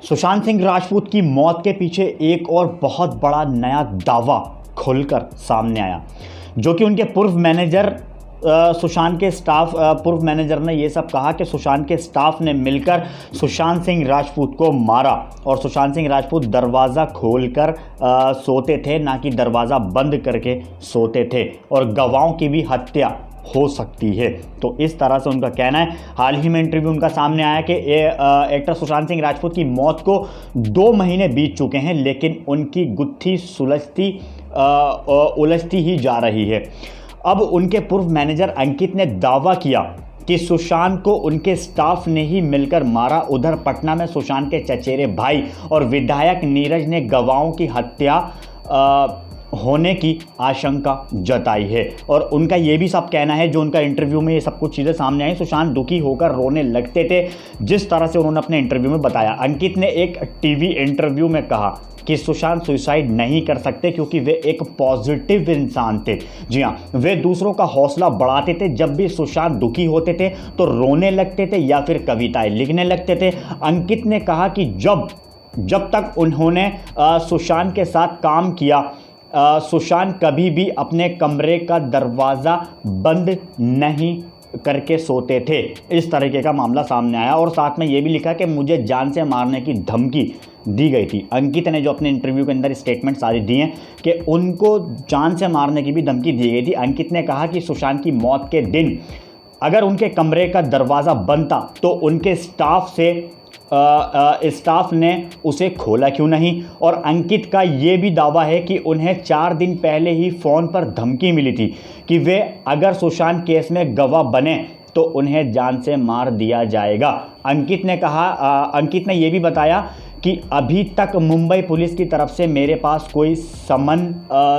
सुशांत सिंह राजपूत की मौत के पीछे एक और बहुत बड़ा नया दावा खुलकर सामने आया, जो कि उनके पूर्व मैनेजर सुशांत के स्टाफ पूर्व मैनेजर ने ये सब कहा कि सुशांत के स्टाफ ने मिलकर सुशांत सिंह राजपूत को मारा और सुशांत सिंह राजपूत दरवाज़ा खोलकर सोते थे, ना कि दरवाज़ा बंद करके सोते थे, और गवाहों की भी हत्या हो सकती है। तो इस तरह से उनका कहना है। हाल ही में इंटरव्यू उनका सामने आया कि एक्टर सुशांत सिंह राजपूत की मौत को 2 महीने बीत चुके हैं, लेकिन उनकी गुत्थी उलझती ही जा रही है। अब उनके पूर्व मैनेजर अंकित ने दावा किया कि सुशांत को उनके स्टाफ ने ही मिलकर मारा। उधर पटना में सुशांत के चचेरे भाई और विधायक नीरज ने गवाहों की हत्या होने की आशंका जताई है, और उनका ये भी सब कहना है, जो उनका इंटरव्यू में ये सब कुछ चीज़ें सामने आई, सुशांत दुखी होकर रोने लगते थे, जिस तरह से उन्होंने अपने इंटरव्यू में बताया। अंकित ने एक टीवी इंटरव्यू में कहा कि सुशांत सुसाइड नहीं कर सकते क्योंकि वे एक पॉजिटिव इंसान थे। जी हाँ, वे दूसरों का हौसला बढ़ाते थे। जब भी सुशांत दुखी होते थे तो रोने लगते थे या फिर कविताएं लिखने लगते थे। अंकित ने कहा कि जब तक उन्होंने सुशांत के साथ काम किया, सुशांत कभी भी अपने कमरे का दरवाज़ा बंद नहीं करके सोते थे। इस तरीके का मामला सामने आया, और साथ में ये भी लिखा कि मुझे जान से मारने की धमकी दी गई थी। अंकित ने जो अपने इंटरव्यू के अंदर स्टेटमेंट सारी दी हैं कि उनको जान से मारने की भी धमकी दी गई थी। अंकित ने कहा कि सुशांत की मौत के दिन अगर उनके कमरे का दरवाज़ा बंद था तो उनके स्टाफ ने उसे खोला क्यों नहीं। और अंकित का ये भी दावा है कि उन्हें 4 दिन पहले ही फ़ोन पर धमकी मिली थी कि वे अगर सुशांत केस में गवाह बने तो उन्हें जान से मार दिया जाएगा। अंकित ने यह भी बताया कि अभी तक मुंबई पुलिस की तरफ से मेरे पास कोई समन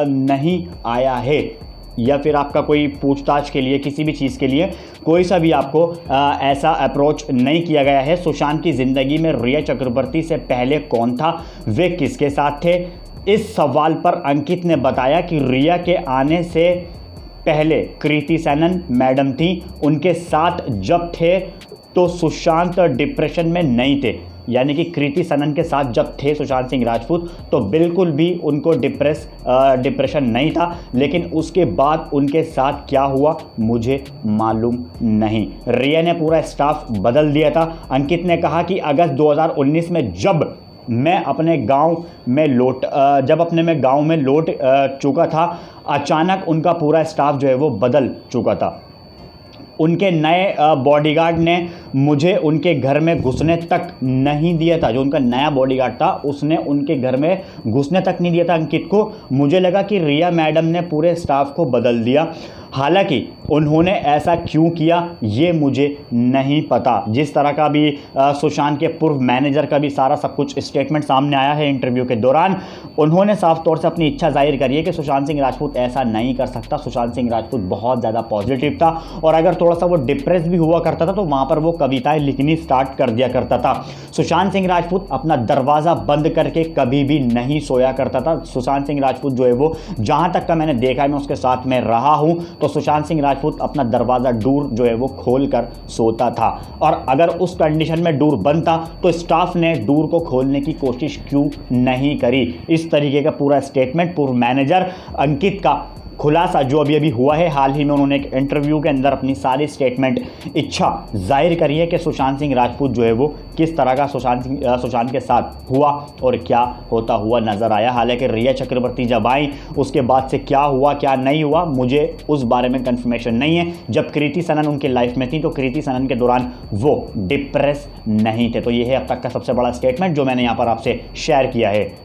नहीं आया है, या फिर आपका कोई पूछताछ के लिए, किसी भी चीज़ के लिए कोई सा भी आपको ऐसा अप्रोच नहीं किया गया है। सुशांत की ज़िंदगी में रिया चक्रवर्ती से पहले कौन था, वे किसके साथ थे? इस सवाल पर अंकित ने बताया कि रिया के आने से पहले कृति सनन मैडम थी, उनके साथ जब थे तो सुशांत डिप्रेशन में नहीं थे। यानी कि कृति सनन के साथ जब थे सुशांत सिंह राजपूत तो बिल्कुल भी उनको डिप्रेशन नहीं था, लेकिन उसके बाद उनके साथ क्या हुआ मुझे मालूम नहीं। रिया ने पूरा स्टाफ बदल दिया था। अंकित ने कहा कि अगस्त 2019 में जब मैं अपने गांव में लौट चुका था, अचानक उनका पूरा स्टाफ जो है वो बदल चुका था। उनके नए बॉडीगार्ड ने मुझे उनके घर में घुसने तक नहीं दिया था। जो उनका नया बॉडीगार्ड था उसने उनके घर में घुसने तक नहीं दिया था अंकित को। मुझे लगा कि रिया मैडम ने पूरे स्टाफ को बदल दिया। हालांकि उन्होंने ऐसा क्यों किया ये मुझे नहीं पता। जिस तरह का भी सुशांत के पूर्व मैनेजर का भी सारा सब कुछ स्टेटमेंट सामने आया है इंटरव्यू के दौरान, उन्होंने साफ तौर से अपनी इच्छा जाहिर करी है कि सुशांत सिंह राजपूत ऐसा नहीं कर सकता। सुशांत सिंह राजपूत बहुत ज़्यादा पॉजिटिव था, और अगर थोड़ा सा वो डिप्रेस भी हुआ करता था तो वहाँ पर वो कविताएं लिखनी स्टार्ट कर दिया करता था। सुशांत सिंह राजपूत अपना दरवाज़ा बंद करके कभी भी नहीं सोया करता था। सुशांत सिंह राजपूत जो है वो, जहाँ तक का मैंने देखा है, मैं उसके साथ में रहा हूँ, तो सुशांत सिंह राजपूत अपना दरवाज़ा डोर जो है वो खोल कर सोता था, और अगर उस कंडीशन में डोर बंद था तो स्टाफ ने डोर को खोलने की कोशिश क्यों नहीं करी। इस तरीके का पूरा स्टेटमेंट पूर्व मैनेजर अंकित का खुलासा जो अभी हुआ है। हाल ही में उन्होंने एक इंटरव्यू के अंदर अपनी सारी स्टेटमेंट इच्छा जाहिर करी है कि सुशांत सिंह राजपूत जो है वो किस तरह का सुशांत के साथ हुआ और क्या होता हुआ नजर आया। हालांकि रिया चक्रवर्ती जब आई उसके बाद से क्या हुआ क्या नहीं हुआ मुझे उस बारे में कंफर्मेशन नहीं है। जब कृति सनन उनके लाइफ में थी तो कृति सनन के दौरान वो डिप्रेस नहीं थे। तो ये है अब तक का सबसे बड़ा स्टेटमेंट जो मैंने यहाँ पर आपसे शेयर किया है।